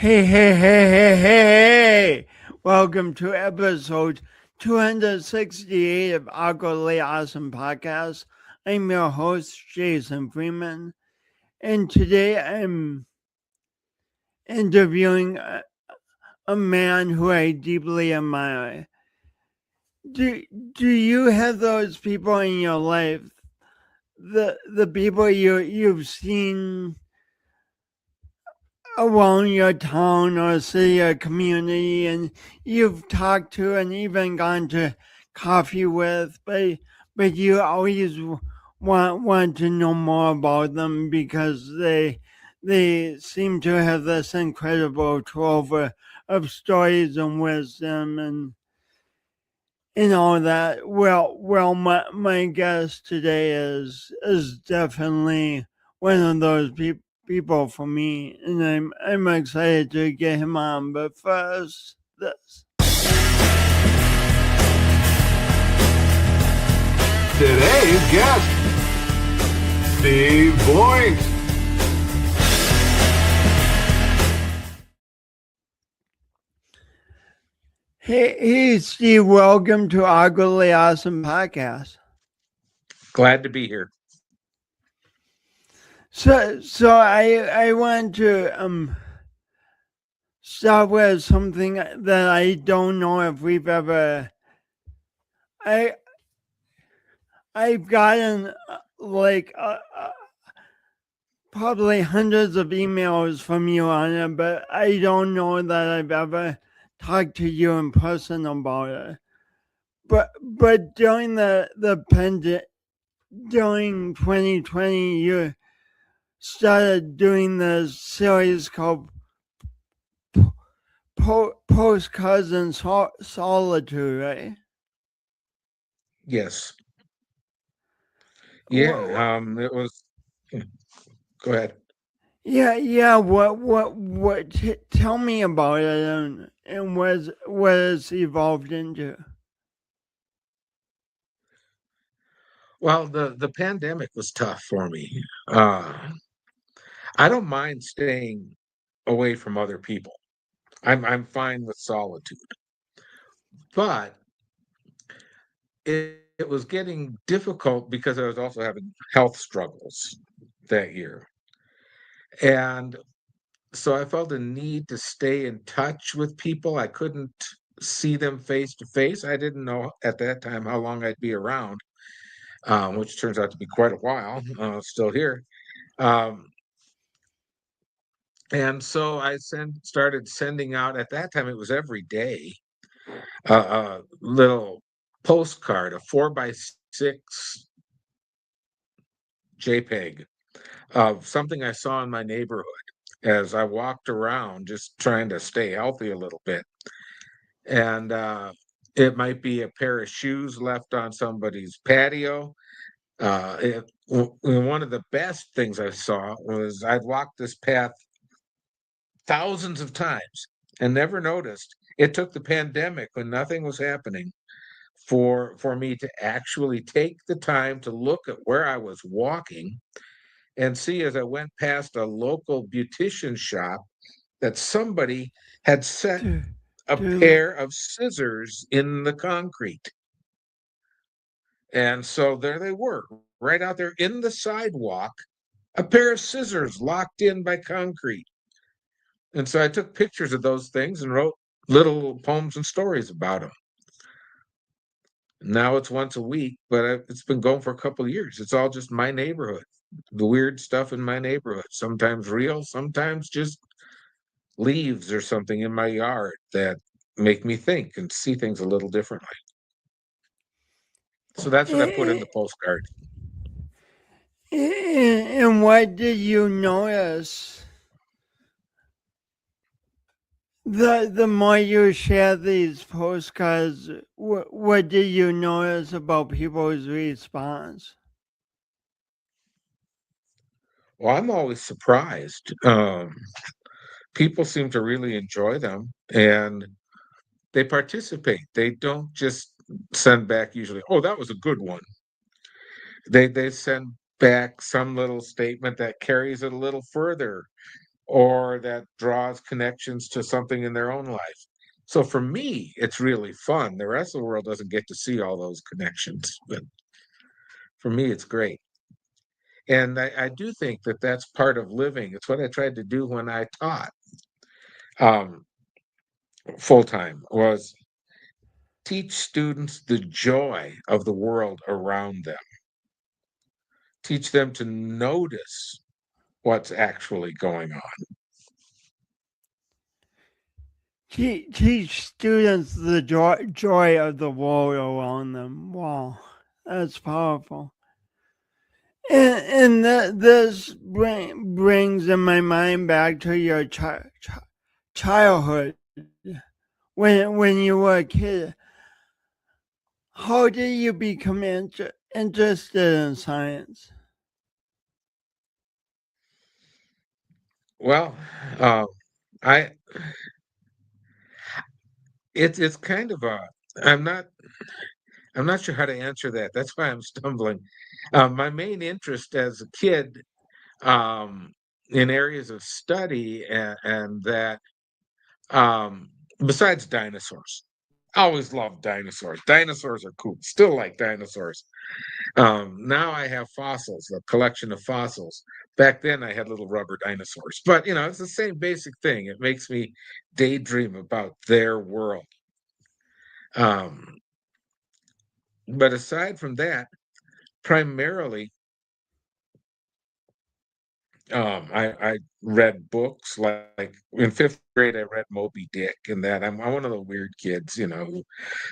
Hey. Welcome to episode 268 of Awkwardly Awesome Podcast. I'm your host, Jason Freeman, and today I'm interviewing a man who I deeply admire. Do you have those people in your life, the people you've seen around your town or city or community and you've talked to and even gone to coffee with, but you always want to know more about them because they seem to have this incredible trove of stories and wisdom and all that. My guest today is definitely one of those people for me, and I'm excited to get him on. But first, this. Today's guest, Steve Boint. Hey, Steve, welcome to Awkwardly Awesome Podcast. Glad to be here. So I want to start with something that I don't know if we've ever. I've gotten probably hundreds of emails from you on it, but I don't know that I've ever talked to you in person about it. But during the pandemic, during 2020, you started doing this series called Postcards in Solitude, right? Yes. Yeah. It was. Go ahead. Yeah. What? Tell me about it and what it's evolved into. Well, the pandemic was tough for me. I don't mind staying away from other people. I'm fine with solitude, but it was getting difficult because I was also having health struggles that year, and so I felt a need to stay in touch with people. I couldn't see them face to face. I didn't know at that time how long I'd be around, which turns out to be quite a while. Still here, um, and so I started sending out. At that time, it was every day a little postcard, a 4x6 JPEG of something I saw in my neighborhood as I walked around, just trying to stay healthy a little bit. And it might be a pair of shoes left on somebody's patio. One of the best things I saw was I'd walked this path thousands of times and never noticed. It took the pandemic when nothing was happening for me to actually take the time to look at where I was walking and see as I went past a local beautician shop that somebody had set a pair of scissors in the concrete. And so there they were, right out there in the sidewalk, a pair of scissors locked in by concrete. And so I took pictures of those things and wrote little poems and stories about them. Now it's once a week, but it's been going for a couple of years. It's all just my neighborhood, the weird stuff in my neighborhood, sometimes real, sometimes just leaves or something in my yard that make me think and see things a little differently. So that's what I put in the postcard. And what did you notice? The more you share these postcards, what did you notice about people's response? Well, I'm always surprised. People seem to really enjoy them and they participate. They don't just send back usually, oh, that was a good one. They send back some little statement that carries it a little further. or that draws connections to something in their own life. So for me, it's really fun. The rest of the world doesn't get to see all those connections, but for me, it's great. And I do think that that's part of living. It's what I tried to do when I taught um, full time, was teach students the joy of the world around them. Teach them to notice what's actually going on. Teach students the joy of the world around them. Wow, that's powerful. And this brings in my mind back to your childhood when you were a kid. How did you become interested in science? Well, I it's kind of a I'm not I'm not sure how to answer that. That's why I'm stumbling. My main interest as a kid um, in areas of study and that um, besides dinosaurs. I always loved dinosaurs. Dinosaurs are cool. Still like dinosaurs. Now I have fossils, a collection of fossils. Back then I had little rubber dinosaurs. But it's the same basic thing. It makes me daydream about their world. Um, but aside from that, primarily I read books like in fifth grade. I read Moby Dick, and that I'm one of the weird kids,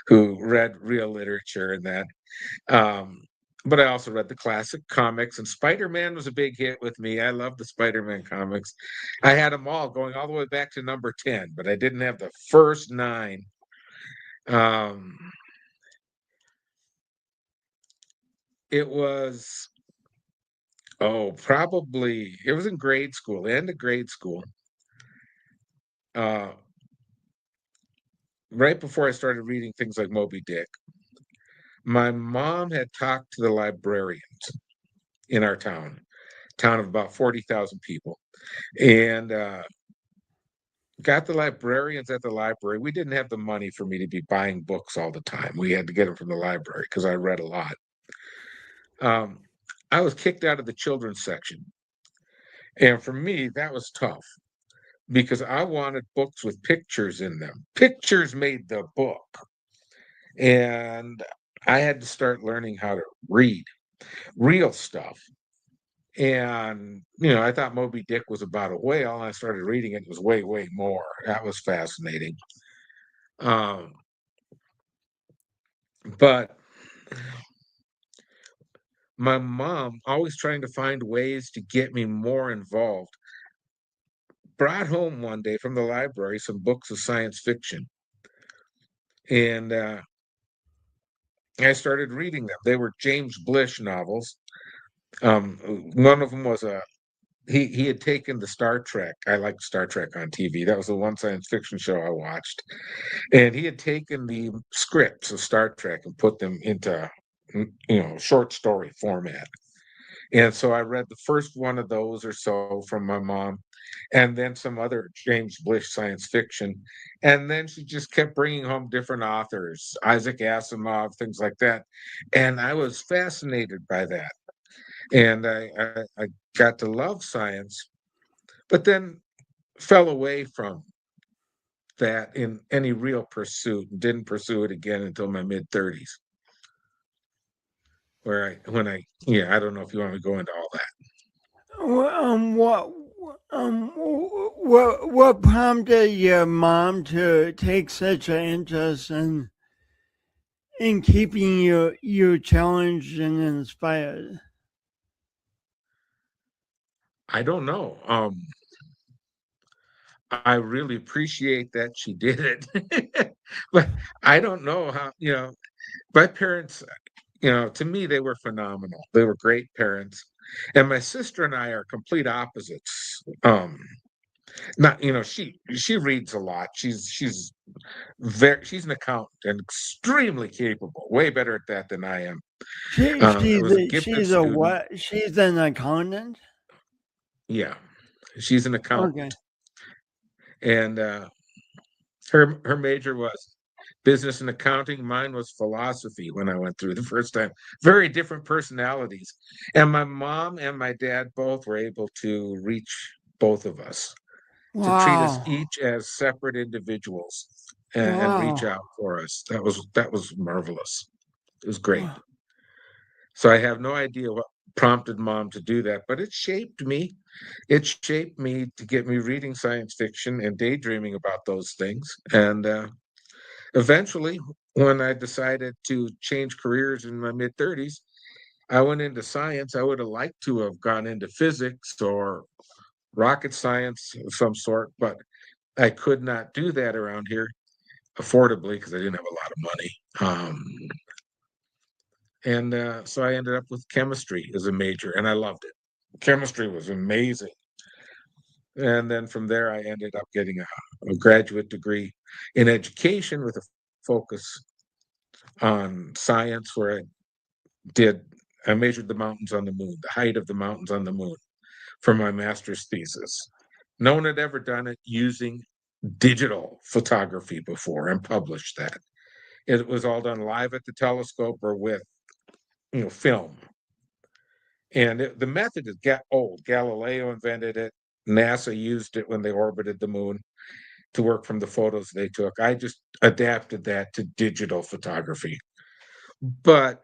who read real literature and that. Um, but I also read the classic comics, and Spider-Man was a big hit with me. I love the Spider-Man comics. I had them all going all the way back to number 10, but I didn't have the first nine. Um, it was probably it was in grade school, end of grade school. Uh, right before I started reading things like Moby Dick, my mom had talked to the librarians in our town of about 40,000 people, and got the librarians at the library. We didn't have the money for me to be buying books all the time. We had to get them from the library because I read a lot. Um, I was kicked out of the children's section. And for me, that was tough because I wanted books with pictures in them. Pictures made the book. And I had to start learning how to read real stuff. And, I thought Moby Dick was about a whale. And I started reading it. It was way, way more. That was fascinating. Um, but my mom, always trying to find ways to get me more involved, brought home one day from the library some books of science fiction. And I started reading them. They were James Blish novels. One of them was he had taken the Star Trek. I liked Star Trek on TV. That was the one science fiction show I watched. And he had taken the scripts of Star Trek and put them into, short story format. And so I read the first one of those or so from my mom, and then some other James Blish science fiction. And then she just kept bringing home different authors, Isaac Asimov, things like that. And I was fascinated by that. And I got to love science, but then fell away from that in any real pursuit, and didn't pursue it again until my mid 30s. I don't know if you want to go into all that. What what prompted your mom to take such an interest in keeping you challenged and inspired? I don't know. I really appreciate that she did it. But I don't know how, my parents, to me, they were phenomenal. They were great parents. And my sister and I are complete opposites. Not, she reads a lot. She's an accountant and extremely capable, way better at that than I am. I was a gifted She's a student. what? She's an accountant. Yeah. She's an Okay. accountant, and her major was business and accounting. Mine was philosophy when I went through the first time. Very different personalities. And my mom and my dad both were able to reach both of us, to treat us Wow. each as separate individuals and reach Wow. out for us. That was marvelous. It was great. So I have no idea what prompted mom to do that, but it shaped me. It shaped me to get me reading science fiction and daydreaming about those things. And eventually, when I decided to change careers in my mid 30s, I went into science. I would have liked to have gone into physics or rocket science of some sort, but I could not do that around here affordably because I didn't have a lot of money. And so I ended up with chemistry as a major, and I loved it. Chemistry was amazing. And then from there, I ended up getting a graduate degree in education with a focus on science, where did I measured the mountains on the moon, the height of the mountains on the moon for my master's thesis. No one had ever done it using digital photography before and published that. It was all done live at the telescope or with film. And the method is old. Galileo invented it. NASA used it when they orbited the moon to work from the photos they took. I just adapted that to digital photography. But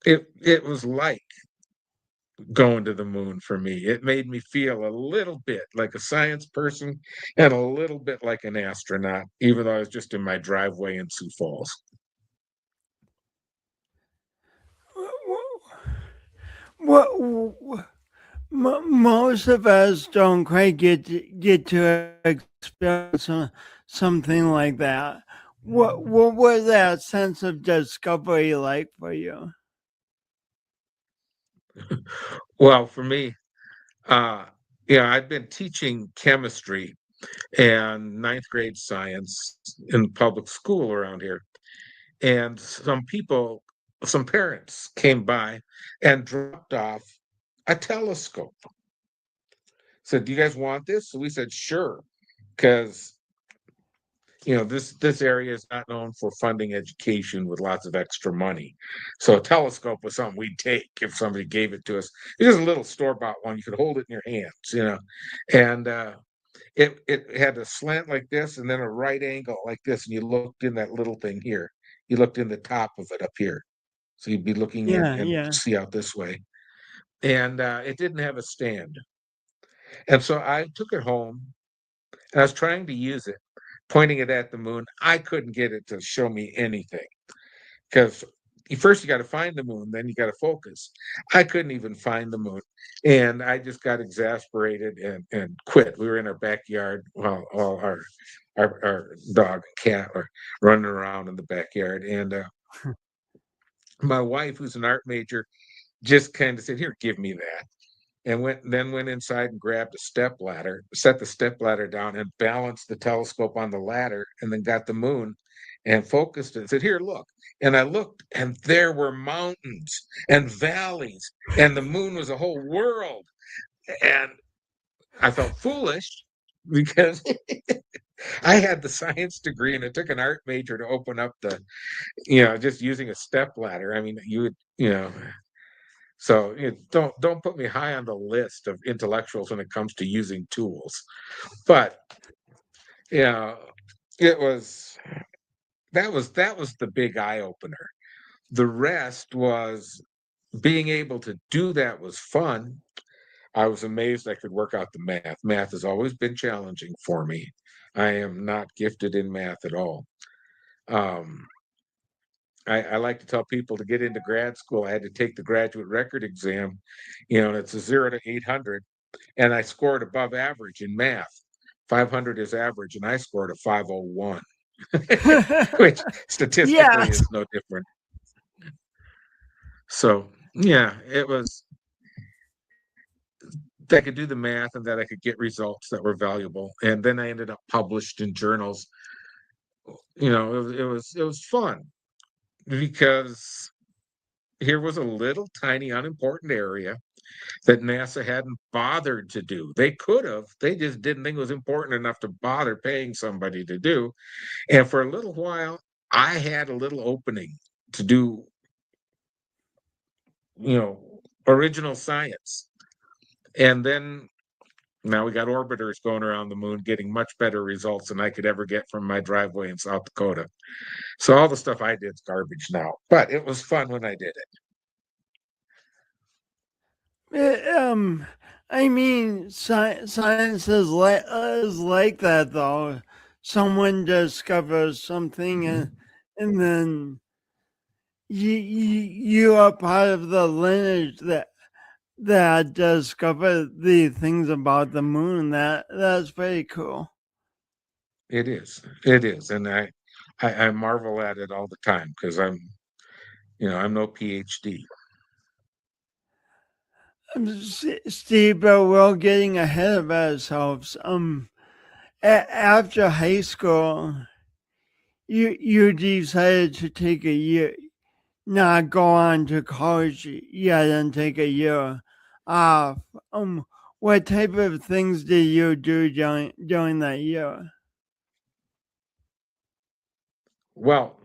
it was like going to the moon for me. It made me feel a little bit like a science person and a little bit like an astronaut, even though I was just in my driveway in Sioux Falls. What? Most of us don't quite get to experience something like that. What was that sense of discovery like for you? Well, for me, uh, I'd been teaching chemistry and ninth grade science in public school around here. And some parents came by and dropped off a telescope. Said, "Do you guys want this?" So we said, "Sure," because this area is not known for funding education with lots of extra money. So a telescope was something we'd take if somebody gave it to us. It was a little store-bought one. You could hold it in your hands. And it had a slant like this and then a right angle like this. And you looked in that little thing here. You looked in the top of it up here. So you'd be looking in Yeah, and yeah. see out this way. And it didn't have a stand. And so I took it home and I was trying to use it, pointing it at the moon. I couldn't get it to show me anything because first you got to find the moon, then you got to focus. I couldn't even find the moon. And I just got exasperated and quit. We were in our backyard while all our dog and cat were running around in the backyard. And my wife, who's an art major, just kind of said, "Here, give me that." And went inside and grabbed a step ladder, set the step ladder down, and balanced the telescope on the ladder, and then got the moon and focused it and said, "Here, look." And I looked, and there were mountains and valleys, and the moon was a whole world. And I felt foolish because I had the science degree, and it took an art major to open up just using a step ladder. I mean, you would. So don't put me high on the list of intellectuals when it comes to using tools. But yeah, it was that was the big eye opener. The rest was being able to do that was fun. I was amazed I could work out the math. Math has always been challenging for me. I am not gifted in math at all. Um, I like to tell people to get into grad school, I had to take the graduate record exam, and it's a 0 to 800. And I scored above average in math. 500 is average, and I scored a 501, which statistically Yes. is no different. So, yeah, it was that I could do the math and that I could get results that were valuable. And then I ended up published in journals. It was fun because here was a little tiny unimportant area that NASA hadn't bothered to do. They could have, they just didn't think it was important enough to bother paying somebody to do. And for a little while, I had a little opening to do, you know, original science. And then now we got orbiters going around the moon getting much better results than I could ever get from my driveway in South Dakota. So all the stuff I did is garbage now, but it was fun when I did it. Eh, I mean, science is like that though. Someone discovers something, and then you are part of the lineage that discovered the things about the moon. That's very cool. It is, and I marvel at it all the time because I'm no PhD. Steve, but we're getting ahead of ourselves. After high school, you decided to take a year, not go on to college yet, and take a year off. What type of things did you do during that year? Well,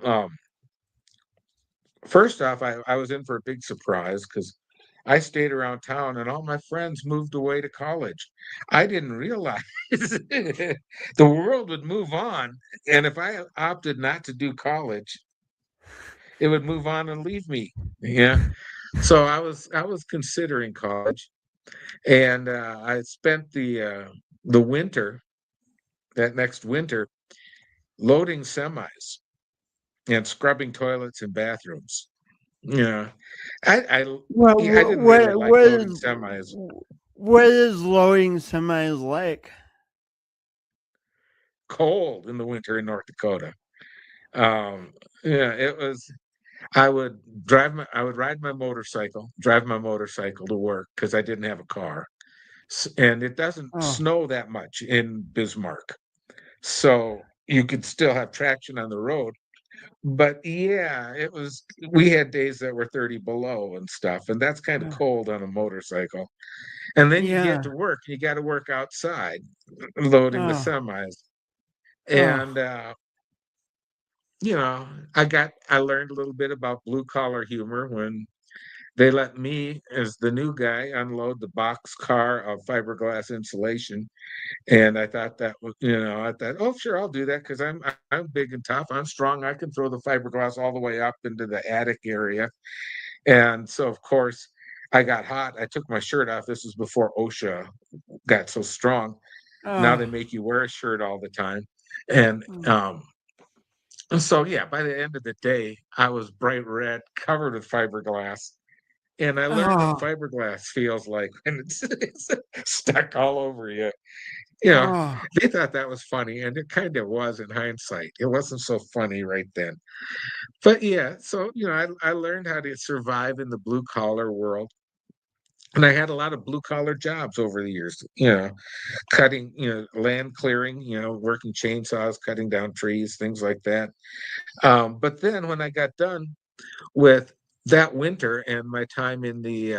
first off, I was in for a big surprise because I stayed around town and all my friends moved away to college. I didn't realize the world would move on. And if I opted not to do college, it would move on and leave me. Yeah. So I was considering college, and I spent the winter, that next winter, loading semis and scrubbing toilets and bathrooms. Yeah. I I Well, yeah, I didn't really like loading semis. what is loading semis like? Cold in the winter in North Dakota. Um, yeah, it was. I would ride my motorcycle, drive my motorcycle to work because I didn't have a car, and it doesn't Oh, snow that much in Bismarck, so you could still have traction on the road. But yeah, it was. We had days that were 30 below and stuff, and that's kind of yeah, cold on a motorcycle. And then you get yeah. to work, you got to work outside loading the Oh, semis. oh, And I learned a little bit about blue collar humor when they let me, as the new guy, unload the box car of fiberglass insulation. And I thought that was, I thought, oh, sure, I'll do that because I'm big and tough. I'm strong. I can throw the fiberglass all the way up into the attic area. And so, of course, I got hot. I took my shirt off. This was before OSHA got so strong. Now they oh, make you wear a shirt all the time. And mm, so, yeah, by the end of the day, I was bright red, covered with fiberglass. And I learned what oh, fiberglass feels like when it's stuck all over you. You know, oh. they thought that was funny, and it kind of was in hindsight. It wasn't so funny right then. But yeah, so, I learned how to survive in the blue collar world. And I had a lot of blue collar jobs over the years, cutting, land clearing, working chainsaws, cutting down trees, things like that. But then when I got done with that winter and my time in the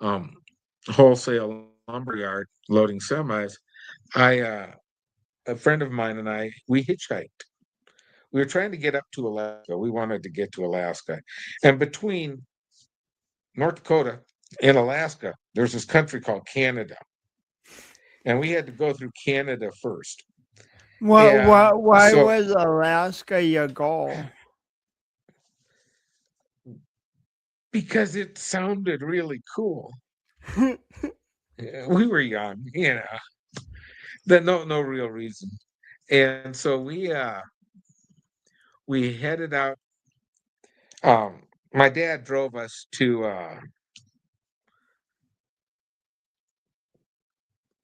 um, wholesale lumberyard loading semis, I a friend of mine and we hitchhiked. We were trying to get up to Alaska. We wanted to get to Alaska, and between North Dakota and Alaska, there's this country called Canada, and we had to go through Canada first. And Why so, was Alaska your goal? because it sounded really cool, we were young, that no real reason. And so we headed out. My dad drove us to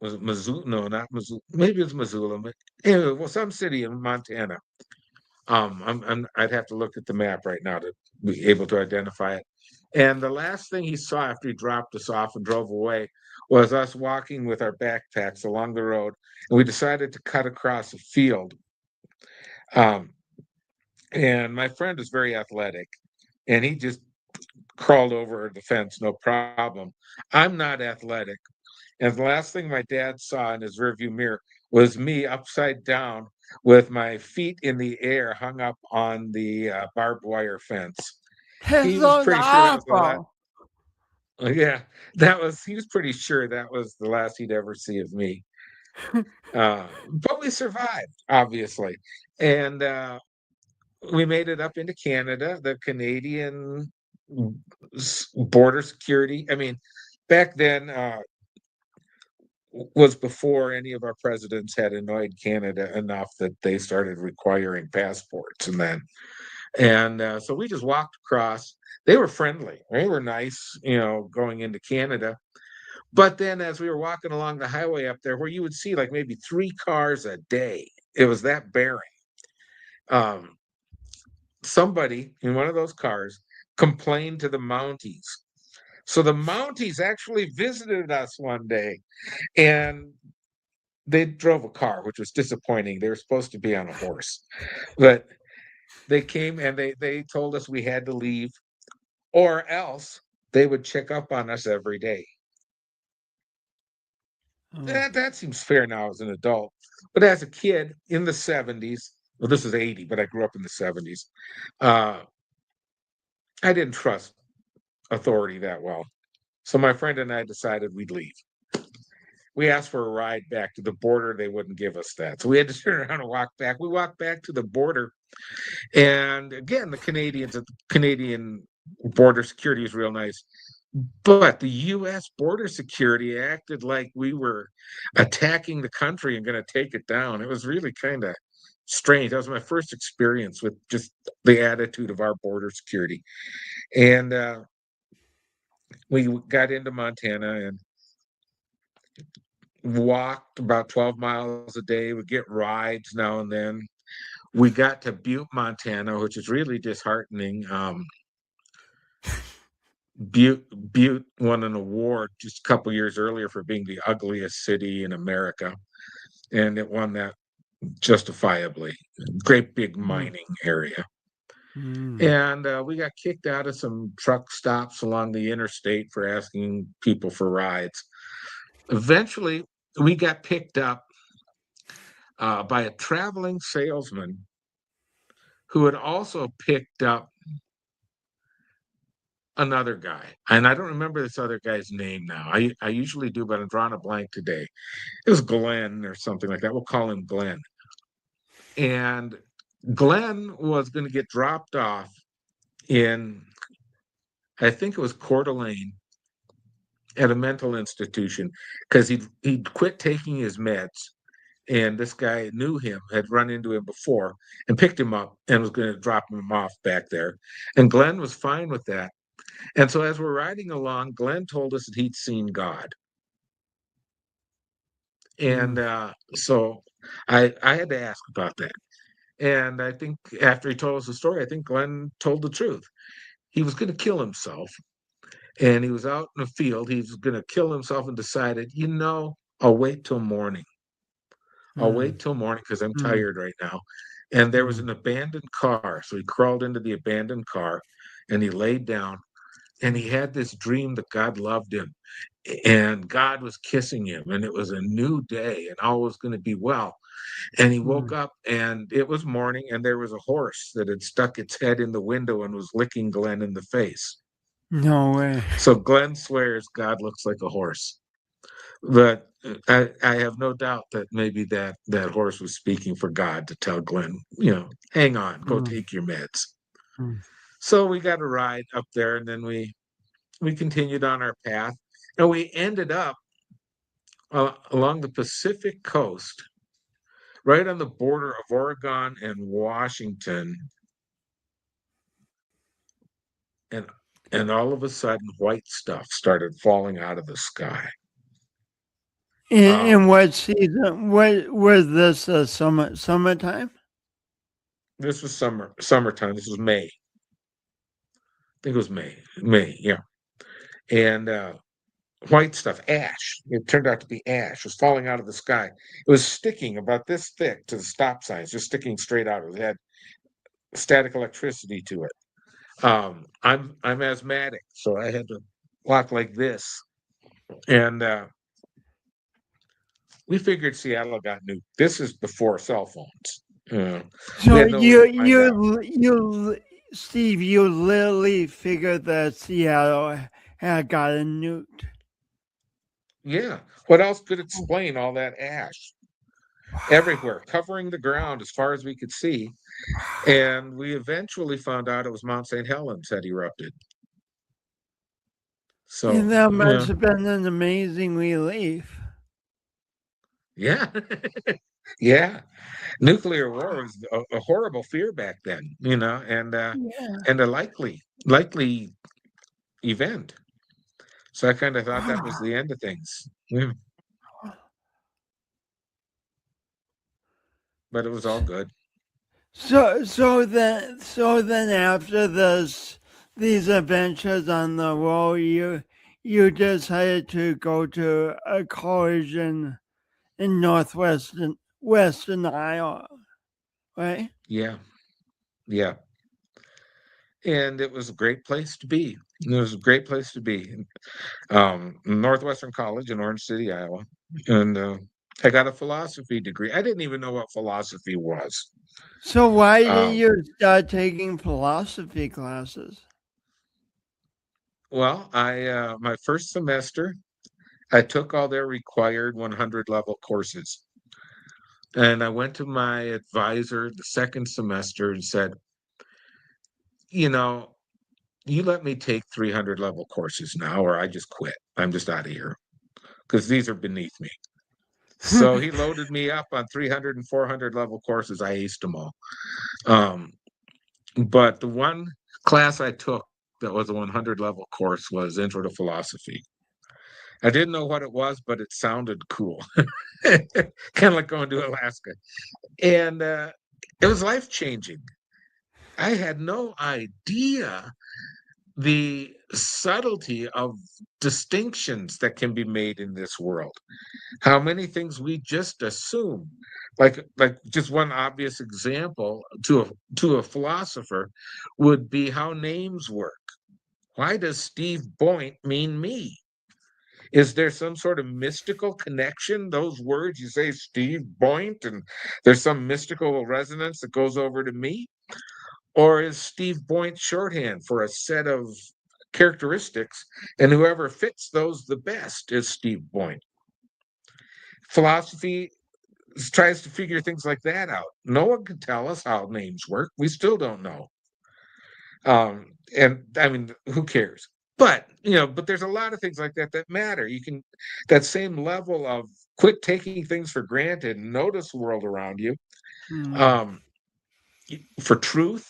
was it Missoula? No, not Missoula. Maybe it's Missoula. But anyway, well, some city in Montana. I'd have to look at the map right now to be able to identify it. And the last thing he saw after he dropped us off and drove away was us walking with our backpacks along the road, and we decided to cut across a field. Um, and my friend was very athletic, and he just crawled over the fence, no problem. I'm not athletic. And the last thing my dad saw in his rearview mirror was me upside down with my feet in the air, hung up on the barbed wire fence. That He was sounds pretty sure that was the last. awful. Yeah, he was pretty sure that was the last he'd ever see of me. But we survived, obviously. And we made it up into Canada, the Canadian border security. I mean, back then, was before any of our presidents had annoyed Canada enough that they started requiring passports. And so we just walked across. They were friendly. They were nice, going into Canada. But then as we were walking along the highway up there, where you would see like maybe 3 cars a day, it was that barren. Um, Somebody in one of those cars complained to the Mounties. So the Mounties actually visited us one day, and they drove a car, which was disappointing. They were supposed to be on a horse, but they came and they told us we had to leave, or else they would check up on us every day. Oh. That seems fair now as an adult, but as a kid in the 70s, well, this is 80, but I grew up in the 70s. Uh, I didn't trust authority that well, so my friend and I decided we'd leave. We asked for a ride back to the border. They wouldn't give us that. So we had to turn around and walk back. We walked back to the border. And again, the Canadian border security is real nice. But the US border security acted like we were attacking the country and going to take it down. It was really kind of strange. That was my first experience with just the attitude of our border security. And we got into Montana and walked about 12 miles a day. We get rides now and then. We got to Butte, Montana, which is really disheartening. Butte won an award just a couple years earlier for being the ugliest city in America, and it won that justifiably. Great big Mm. mining area. Mm. And we got kicked out of some truck stops along the interstate for asking people for rides. Eventually, we got picked up by a traveling salesman who had also picked up another guy. And I don't remember this other guy's name now. I usually do, but I'm drawing a blank today. It was Glenn or something like that. We'll call him Glenn. And Glenn was going to get dropped off in, I think it was Coeur d'Alene, at a mental institution, because he'd quit taking his meds. And this guy knew him, had run into him before, and picked him up and was going to drop him off back there. And Glenn was fine with that. And so as we're riding along, Glenn told us that he'd seen God. And Mm. so I had to ask about that. And I think after he told us the story, I think Glenn told the truth. He was going to kill himself, and he was out in the field. He was going to kill himself and decided, I'll wait till morning. I'll Mm. wait till morning because I'm Mm. tired right now. And there was Mm. an abandoned car. So he crawled into the abandoned car and he laid down and he had this dream that God loved him and God was kissing him and it was a new day and all was going to be well. And he woke Mm. up and it was morning and there was a horse that had stuck its head in the window and was licking Glenn in the face. No way. So Glenn swears God looks like a horse. But I have no doubt that maybe that horse was speaking for God to tell Glenn, hang on, go Mm. take your meds. Mm. So we got a ride up there and then we continued on our path and we ended up along the Pacific coast, right on the border of Oregon and Washington. And and all of a sudden white stuff started falling out of the sky. In Um, what season? What was this? Summertime? this was summertime. This was May. I think it was May, yeah. And white stuff, ash. It turned out to be ash. Was falling out of the sky. It was sticking about this thick to the stop signs, just sticking straight out. It had static electricity to it. I'm asthmatic, so I had to walk like this. And we figured Seattle got nuked. This is before cell phones. We So had no way to find out. Steve, you literally figured that Seattle had gotten nuked. Yeah. What else could explain all that ash everywhere, covering the ground as far as we could see? And we eventually found out it was Mount St. Helens had erupted. So, And that yeah, must have been an amazing relief. yeah, yeah. Nuclear war was a horrible fear back then, Yeah. and a likely event. So I kind of thought that was the end of things. Yeah, but it was all good. So then after these adventures on the road, you decided to go to a college in northwestern Western Iowa, right? Yeah, yeah. And it was a great place to be. It was a great place to be. Northwestern College in Orange City, Iowa, and I got a philosophy degree. I didn't even know what philosophy was. So why did Um, you start taking philosophy classes? well, I my first semester, I took all their required 100 level courses, and I went to my advisor the second semester and said, you know, you let me take 300 level courses now, or I just quit. I'm just out of here because these are beneath me. So he loaded me up on 300 and 400 level courses. I aced them all. Um, but the one class I took that was a 100 level course was Intro to Philosophy. I didn't know what it was, but it sounded cool. Kind of like going to Alaska. And it was life changing. I had no idea the subtlety of distinctions that can be made in this world. How many things we just assume. Like just one obvious example to a philosopher would be how names work. Why does Steve Boint mean me? Is there some sort of mystical connection? Those words you say, Steve Boint, and there's some mystical resonance that goes over to me? Or is Steve Boint shorthand for a set of characteristics, and whoever fits those the best is Steve Boint? Philosophy tries to figure things like that out. No one can tell us how names work. We still don't know. And I mean, who cares? But there's a lot of things like that that matter. You can that same level of quit taking things for granted, notice the world around you, Hmm. um, for truth,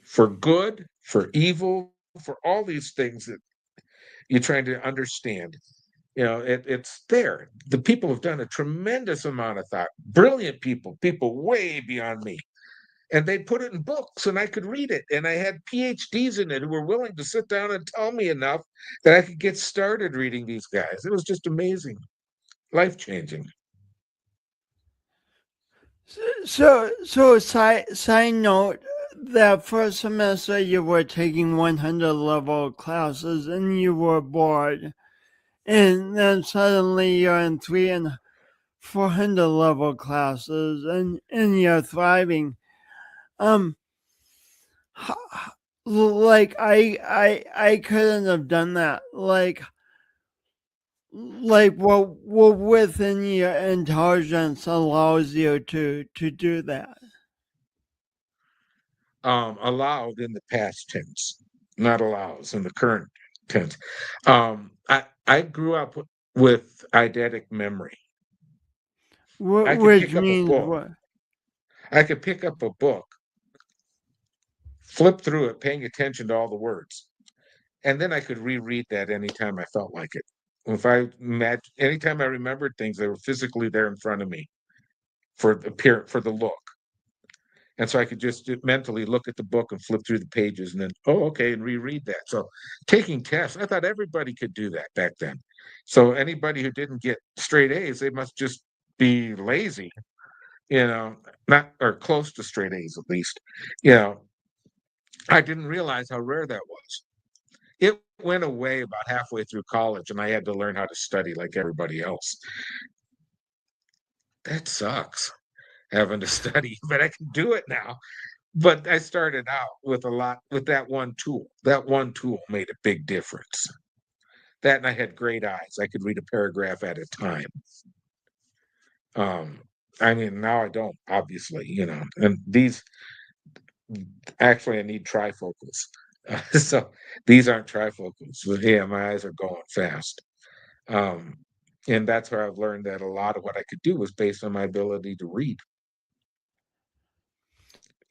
for good, for evil, for all these things that you're trying to understand. It's there. The people have done a tremendous amount of thought. Brilliant people way beyond me. And they put it in books and I could read it. And I had PhDs in it who were willing to sit down and tell me enough that I could get started reading these guys. It was just amazing, life changing. So, side note, that first semester you were taking 100 level classes and you were bored, and then suddenly you're in 400 level classes and you're thriving. Um, like I couldn't have done that. Like what within your intelligence allows you to do that. Allowed in the past tense, not allows in the current tense. I grew up with eidetic memory. I could Which pick up a means book. what? I could pick up a book, flip through it, paying attention to all the words, and then I could reread that anytime I felt like it. If I anytime I remembered things, they were physically there in front of me for the look, and so I could just mentally look at the book and flip through the pages, and then okay, and reread that. So taking tests, I thought everybody could do that back then. So anybody who didn't get straight A's, they must just be lazy, not or close to straight A's at least, you know. I didn't realize how rare that was. It went away about halfway through college, and I had to learn how to study like everybody else. That sucks, having to study, but I can do it now. But I started out with a lot with that one tool. That one tool made a big difference. That, and I had great eyes. I could read a paragraph at a time. Um, I mean, now I don't, obviously, and these actually I need trifocals. So these aren't trifocals. But yeah, my eyes are going fast. Um, and that's where I've learned that a lot of what I could do was based on my ability to read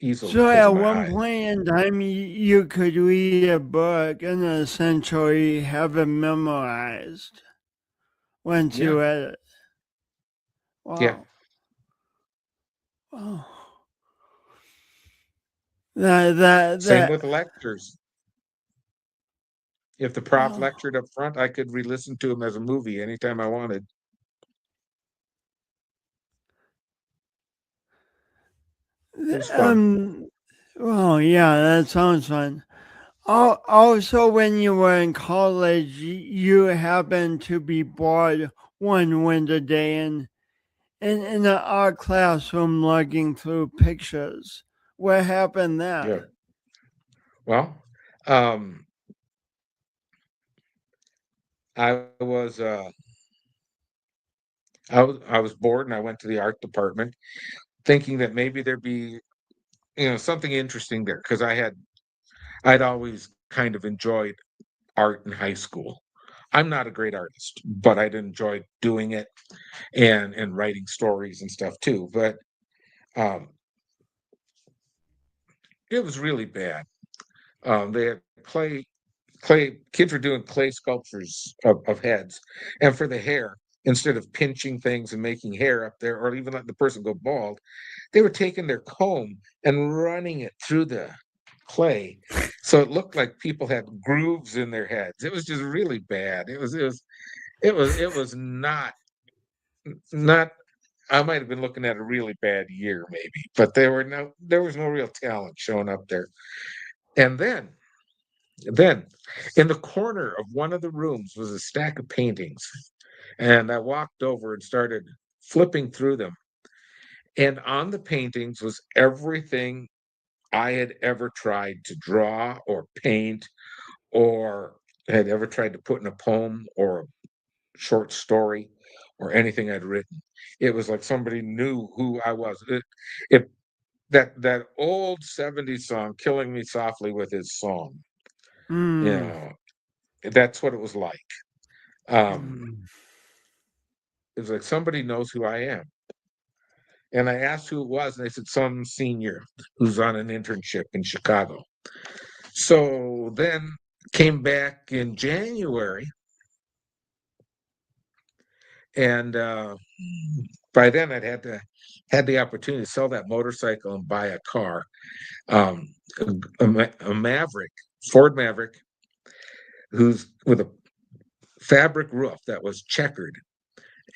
easily So because at of my one eyes. point in time, you could read a book and essentially have it memorized once Yeah, you read it. yeah. Wow. Wow. That. Same with lectures. If the prof Wow. lectured up front, I could re-listen to him as a movie anytime I wanted. It was fun. Um. Well, yeah, that sounds fun. Also, when you were in college, you happened to be bored one winter day in an art classroom looking through pictures. What happened Yeah. there? Well, um, I was I was bored and I went to the art department thinking that maybe there'd be something interesting there because I'd always kind of enjoyed art in high school. I'm not a great artist, but I'd enjoyed doing it and writing stories and stuff too. But um, it was really bad. They had clay kids were doing clay sculptures of heads, and for the hair, instead of pinching things and making hair up there, or even letting the person go bald, they were taking their comb and running it through the clay, so it looked like people had grooves in their heads. It was just really bad. It was not. I might have been looking at a really bad year, maybe, but there was no real talent showing up there. And then in the corner of one of the rooms was a stack of paintings. And I walked over and started flipping through them. And on the paintings was everything I had ever tried to draw or paint or had ever tried to put in a poem or a short story or anything I'd written. It was like somebody knew who I was. It that old 70s song, Killing Me Softly with His Song. You Hmm. know, that's what it was like. Um, Hmm. it was like somebody knows who I am. And I asked who it was, and they said some senior who's on an internship in Chicago. So then came back in January, and by then had the opportunity to sell that motorcycle and buy a car, um, a Maverick, Ford Maverick, who's with a fabric roof that was checkered.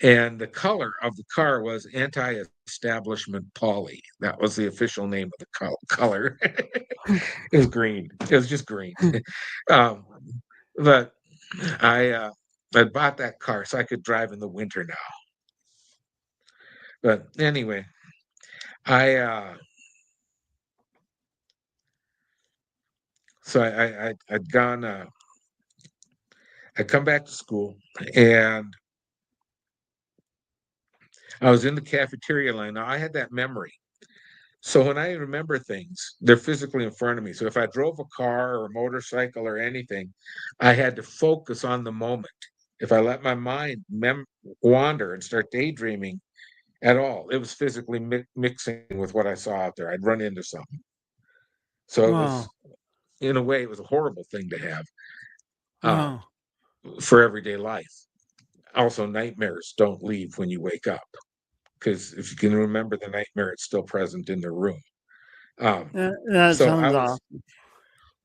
And the color of the car was anti-establishment poly. That was the official name of the color. It was green. It was just green. um, but I bought that car so I could drive in the winter now. But anyway, I so I'd gone. I come back to school and I was in the cafeteria line. Now I had that memory. So when I remember things, they're physically in front of me. So if I drove a car or a motorcycle or anything, I had to focus on the moment. If I let my mind wander and start daydreaming at all, it was physically mixing with what I saw out there. I'd run into something. So it Wow. was, in a way, it was a horrible thing to have uh, Wow. for everyday life. Also, nightmares don't leave when you wake up because if you can remember the nightmare, it's still present in the room. Um, That so I sounds was awesome.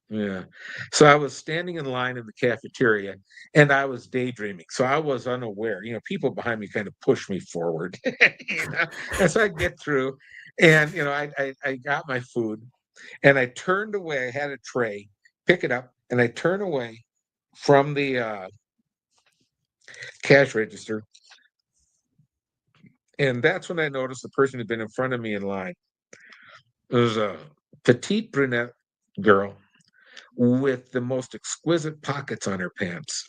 Yeah. So I was standing in line in the cafeteria and I was daydreaming. So I was unaware. People behind me kind of pushed me forward, and so I get through and I got my food And I turned away. I had a tray, pick it up, and I turn away from the cash register. And that's when I noticed the person who'd been in front of me in line. It was a petite brunette girl with the most exquisite pockets on her pants,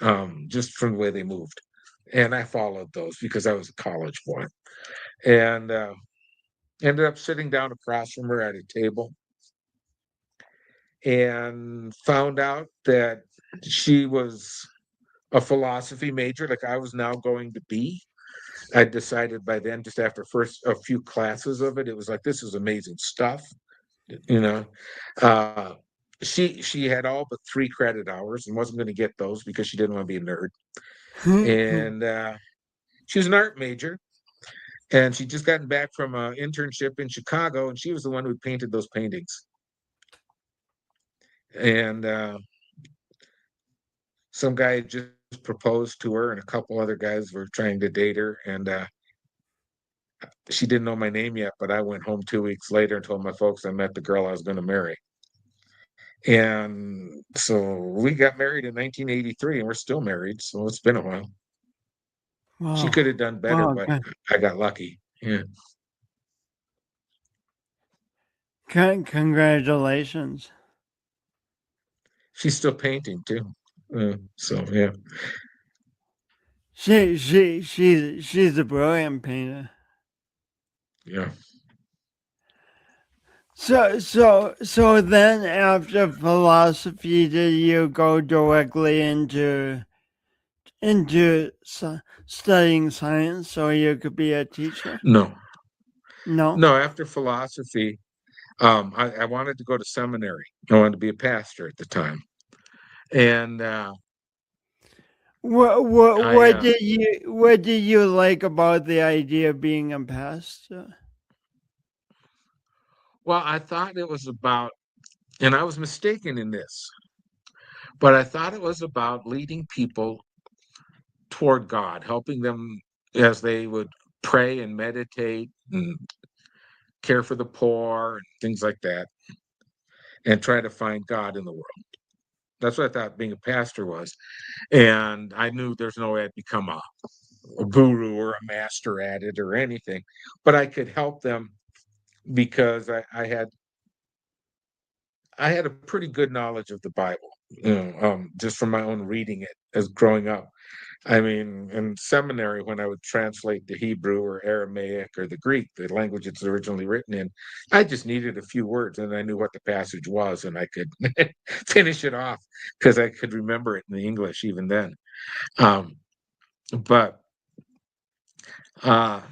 just from the way they moved. And I followed those because I was a college boy. And ended up sitting down across from her at a table and found out that she was a philosophy major, like I was now going to be. I decided by then, just after first a few classes of it, it was like, this is amazing stuff, you know. Uh, she had all but 3 credit hours and wasn't going to get those because she didn't want to be a nerd. And she was an art major, and she'd just gotten back from an internship in Chicago, and she was the one who painted those paintings. And some guy had just proposed to her, and a couple other guys were trying to date her, and she didn't know my name yet, but I went home 2 weeks later and told my folks I met the girl I was going to marry. And so we got married in 1983, and we're still married. So it's been a while. She Wow. could have done better, Wow. but I got lucky. Yeah. Congratulations. She's still painting too. So yeah. She's a brilliant painter. Yeah. So then after philosophy, did you go directly studying science so you could be a teacher? No, No. no. After philosophy, I wanted to go to seminary. I wanted to be a pastor at the time, and I What did you like about the idea of being a pastor? well, I thought it was about, and I was mistaken in this, but I thought it was about leading people toward God, helping them as they would pray and meditate and care for the poor and things like that, and try to find God in the world. That's what I thought being a pastor was. And I knew there's no way I'd become a guru or a master at it or anything, but I could help them because I had a pretty good knowledge of the Bible, just from my own reading it as growing up. I mean, in seminary, when I would translate the Hebrew or Aramaic or the Greek, the language it's originally written in, I just needed a few words and I knew what the passage was and I could finish it off because I could remember it in the English even then. Um, but uh,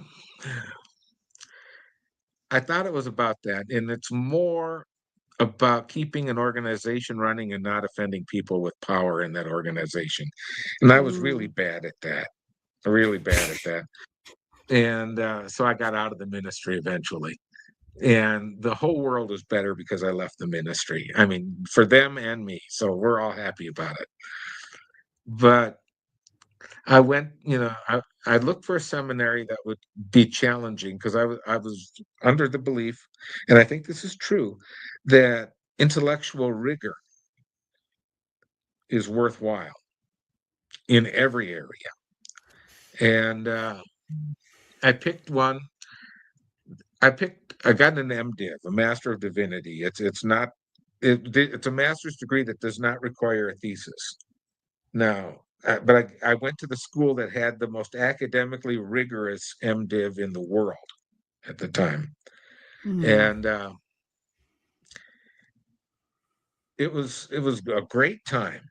I thought it was about that. And it's more about keeping an organization running and not offending people with power in that organization. And I was really Mm. bad at that, really bad at that. And so I got out of the ministry eventually. And the whole world was better because I left the ministry. I mean, for them and me. So we're all happy about it. But I went, I looked for a seminary that would be challenging because I was under the belief, and I think this is true, that intellectual rigor is worthwhile in every area. And I picked one. I got an MDiv, a Master of Divinity. It's not, it's a master's degree that does not require a thesis. Now, but I went to the school that had the most academically rigorous MDiv in the world at the time. Mm. And it was a great time.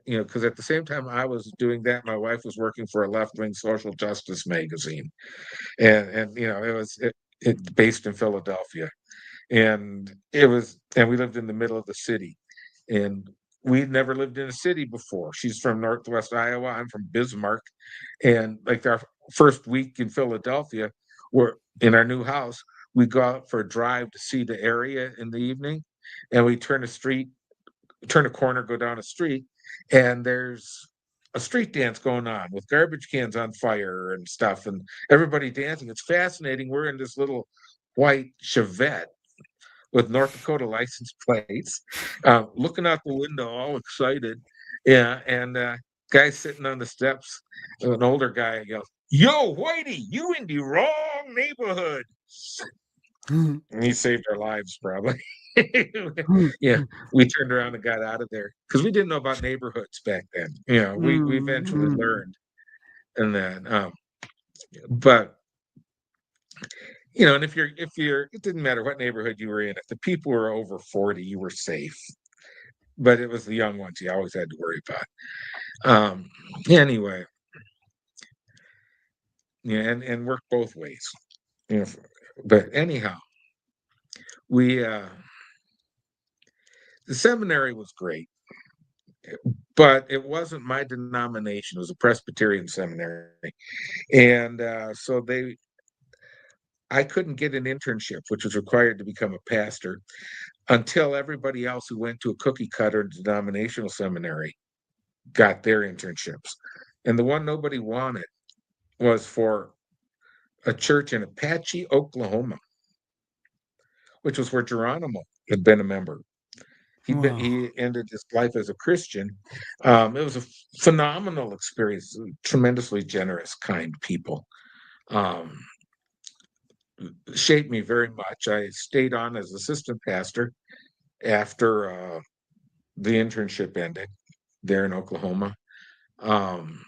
Because at the same time I was doing that, my wife was working for a left-wing social justice magazine, and it based in Philadelphia, and we lived in the middle of the city, and we'd never lived in a city before. She's from Northwest Iowa, I'm from Bismarck, and like our first week in Philadelphia, we're in our new house. We go out for a drive to see the area in the evening, and we turn a corner, go down a street, and there's a street dance going on with garbage cans on fire and stuff, and everybody dancing. It's fascinating. We're in this little white Chevette with North Dakota license plates, looking out the window, all excited. Yeah, and guy sitting on the steps, an older guy yells, "Yo, Whitey, you in the wrong neighborhood." And he saved our lives, probably. Yeah, we turned around and got out of there because we didn't know about neighborhoods back then. We eventually learned, and then, but and if you're, it didn't matter what neighborhood you were in. If the people were over 40, you were safe. But it was the young ones you always had to worry about. Anyway, yeah, and work both ways. You know, but anyhow, we the seminary was great, but it wasn't my denomination. It was a Presbyterian seminary, and I couldn't get an internship, which was required to become a pastor, until everybody else who went to a cookie cutter denominational seminary got their internships. And the one nobody wanted was for a church in Apache, Oklahoma, which was where Geronimo had been a member. Wow. He ended his life as a Christian. It was a phenomenal experience. Tremendously generous, kind people. Um, Shaped me very much. I stayed on as assistant pastor after the internship ended there in Oklahoma. Um,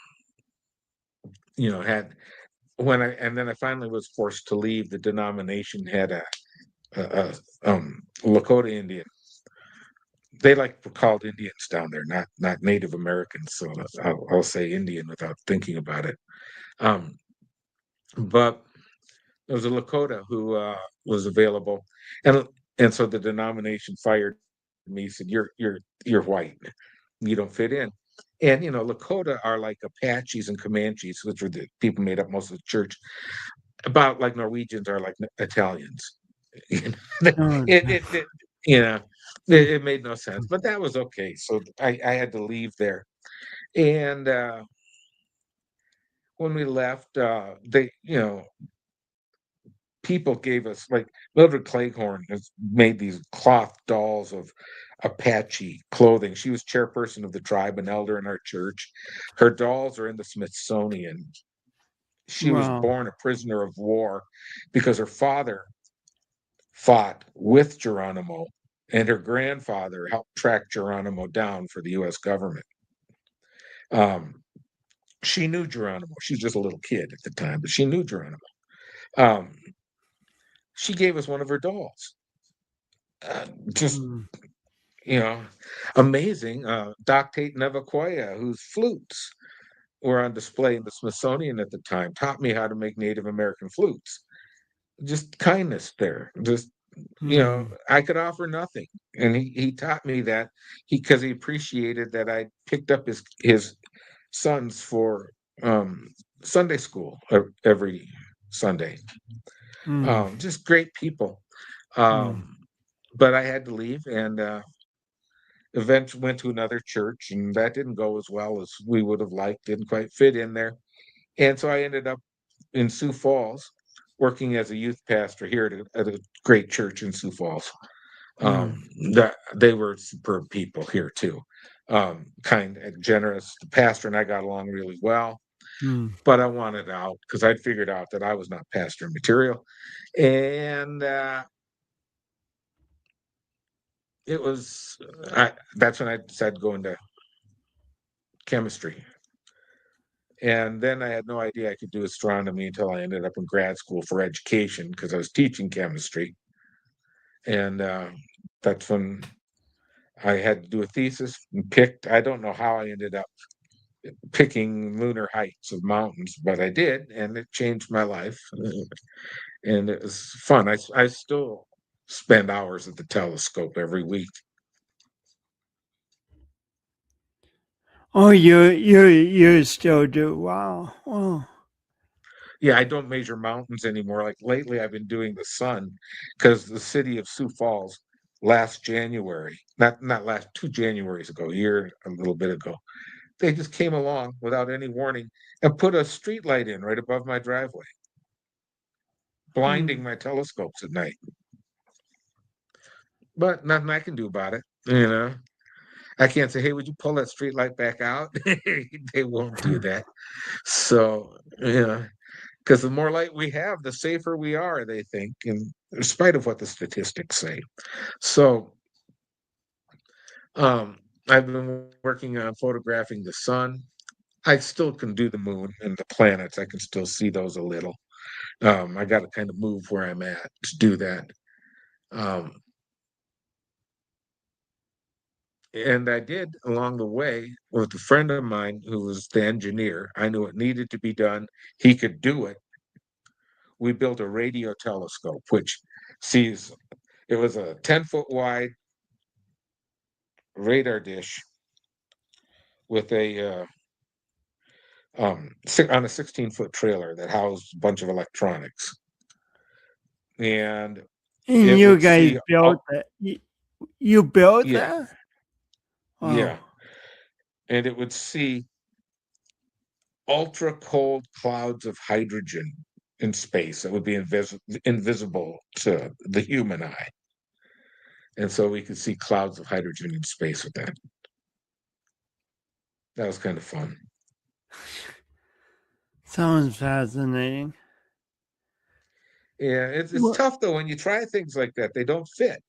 had and then I finally was forced to leave. The denomination had a Lakota Indian. They like were called Indians down there, not Native Americans. So I'll say Indian without thinking about it. Um, but there was a Lakota who was available, and so the denomination fired me. Said, "You're white. You don't fit in." And Lakota are like Apaches and Comanches, which were the people made up most of the church. About like Norwegians are like Italians. You know, Oh, it you know it made no sense, but that was okay. So I had to leave there, and when we left, they people gave us, like, Mildred Cleghorn has made these cloth dolls of Apache clothing. She was chairperson of the tribe, an elder in our church. Her dolls are in the Smithsonian. She was wow. born a prisoner of war because her father fought with Geronimo, and her grandfather helped track Geronimo down for the U.S. government. Um, she knew Geronimo. She was just a little kid at the time, but she knew Geronimo. Um, she gave us one of her dolls. Just Mm. you know, amazing. Doc Tate Nevaquaya, whose flutes were on display in the Smithsonian at the time, taught me how to make Native American flutes. Just kindness there. Just Mm. I could offer nothing, and he taught me that because he appreciated that I picked up his sons for Sunday school every Sunday. Mm. Just great people. Mm. Um, but I had to leave, and eventually went to another church, and that didn't go as well as we would have liked. Didn't quite fit in there, and so I ended up in Sioux Falls, working as a youth pastor here at a great church in Sioux Falls. Mm. That they were superb people here too, kind and generous. The pastor and I got along really well, Mm. but I wanted out because I'd figured out that I was not pastor material, and it was that's when I decided to go into chemistry. And then I had no idea I could do astronomy until I ended up in grad school for education because I was teaching chemistry. And that's when I had to do a thesis and picked. I don't know how I ended up picking lunar heights of mountains, but I did, and it changed my life. And it was fun. I still spend hours at the telescope every week. Oh, you still do. Wow. Wow. Yeah, I don't measure mountains anymore. Like lately, I've been doing the sun because the city of Sioux Falls last January, not last 2 Januaries ago, a year a little bit ago, they just came along without any warning and put a street light in right above my driveway, blinding Mm. my telescopes at night. but nothing I can do about it. You know, I can't say, "Hey, would you pull that street light back out?" They won't do that. So, yeah, because the more light we have, the safer we are, they think, in spite of what the statistics say. So, um, I've been working on photographing the sun. I still can do the moon and the planets. I can still see those a little. I got to kind of move where I'm at to do that. Um, and I did along the way with a friend of mine who was the engineer. I knew it needed to be done. He could do it. We built a radio telescope, which sees it was a 10-foot wide radar dish with on a 16-foot trailer that housed a bunch of electronics, and And it you would guys see built all, it. You built yeah, that? yeah, Wow. and it would see ultra cold clouds of hydrogen in space that would be invisible to the human eye. And so we could see clouds of hydrogen in space with that. That was kind of fun. Sounds fascinating. Yeah, it's What? tough though when you try things like that, they don't fit.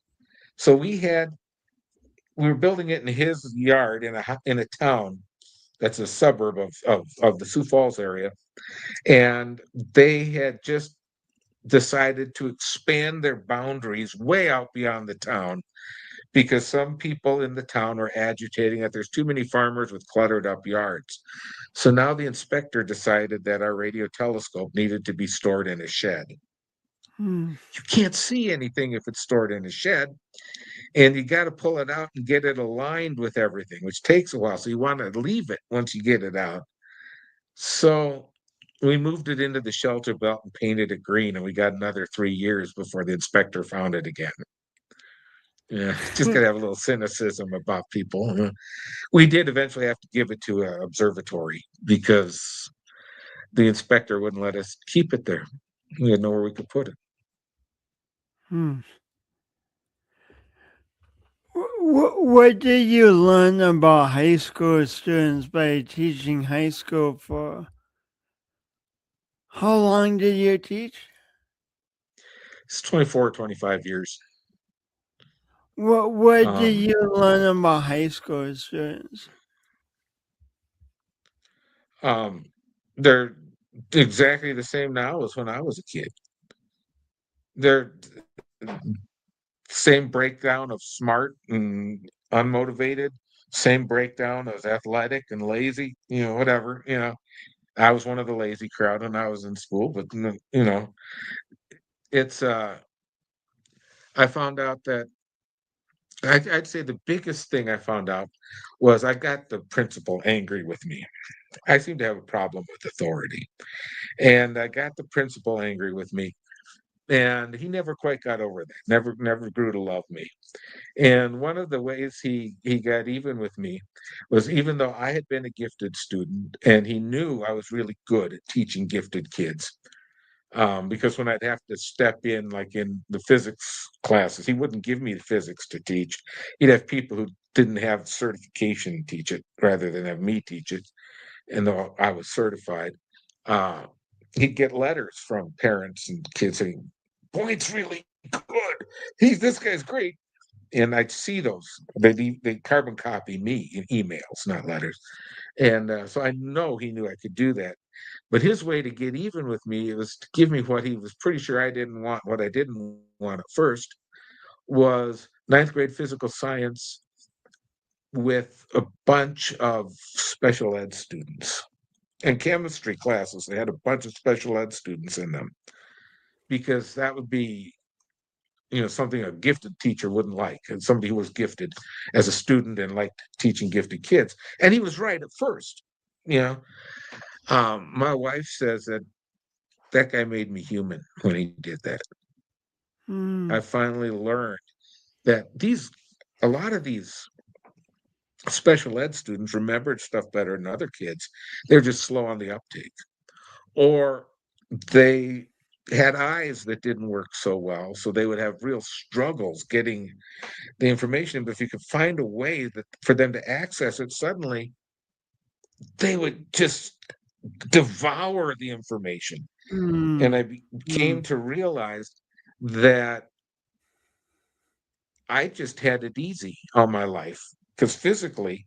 So we were building it in his yard in a town that's a suburb of the Sioux Falls area, and they had just decided to expand their boundaries way out beyond the town because some people in the town were agitating that there's too many farmers with cluttered up yards. So now the inspector decided that our radio telescope needed to be stored in a shed. Hmm. You can't see anything if it's stored in a shed, and you got to pull it out and get it aligned with everything, which takes a while. So you want to leave it once you get it out. So we moved it into the shelter belt and painted it green, and we got another 3 years before the inspector found it again. Yeah, just gotta have a little cynicism about people. We did eventually have to give it to an observatory because the inspector wouldn't let us keep it there. We had nowhere we could put it. Hmm. What did you learn about high school students by teaching high school for? How long did you teach? It's 24, 25 years. What did Um, you learn about high school students? um, they're exactly the same now as when I was a kid. They're same breakdown of smart and unmotivated, same breakdown of athletic and lazy, whatever. I was one of the lazy crowd when I was in school, but it's I found out that I'd say the biggest thing I found out was I got the principal angry with me. I seem to have a problem with authority, and I got the principal angry with me, and he never quite got over that. Never grew to love me. And one of the ways he got even with me was even though I had been a gifted student, and he knew I was really good at teaching gifted kids. Because when I'd have to step in, like in the physics classes, he wouldn't give me the physics to teach. He'd have people who didn't have certification teach it rather than have me teach it. And though I was certified, uh, he'd get letters from parents and kids saying, "Boint's really good. This guy's great." And I'd see those. They carbon copy me in emails, not letters. And so I know he knew I could do that. But his way to get even with me was to give me what he was pretty sure I didn't want. What I didn't want at first was ninth grade physical science with a bunch of special ed students and chemistry classes. They had a bunch of special ed students in them because that would be something a gifted teacher wouldn't like, and somebody who was gifted as a student and liked teaching gifted kids. And he was right at first. you know my wife says that that guy made me human when he did that. Hmm. I finally learned that a lot of these special ed students remembered stuff better than other kids. They're just slow on the uptake, or they had eyes that didn't work so well, so they would have real struggles getting the information. But if you could find a way that for them to access it, suddenly they would just devour the information. And Mm, I came mm, to realize that I just had it easy all my life because physically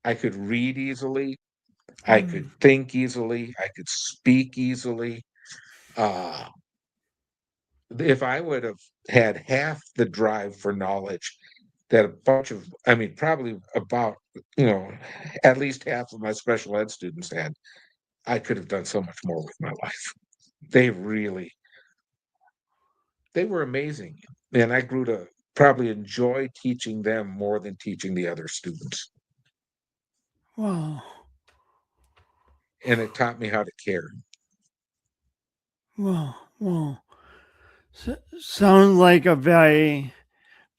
I could read easily, I could mm. think easily, I could speak easily. Uh, if I would have had half the drive for knowledge that a bunch of, I mean, probably about, you know, at least half of my special ed students had, I could have done so much more with my life. They really, they were amazing. And I grew to probably enjoy teaching them more than teaching the other students. Wow, And it taught me how to care. wow, wow. Sounds like a very,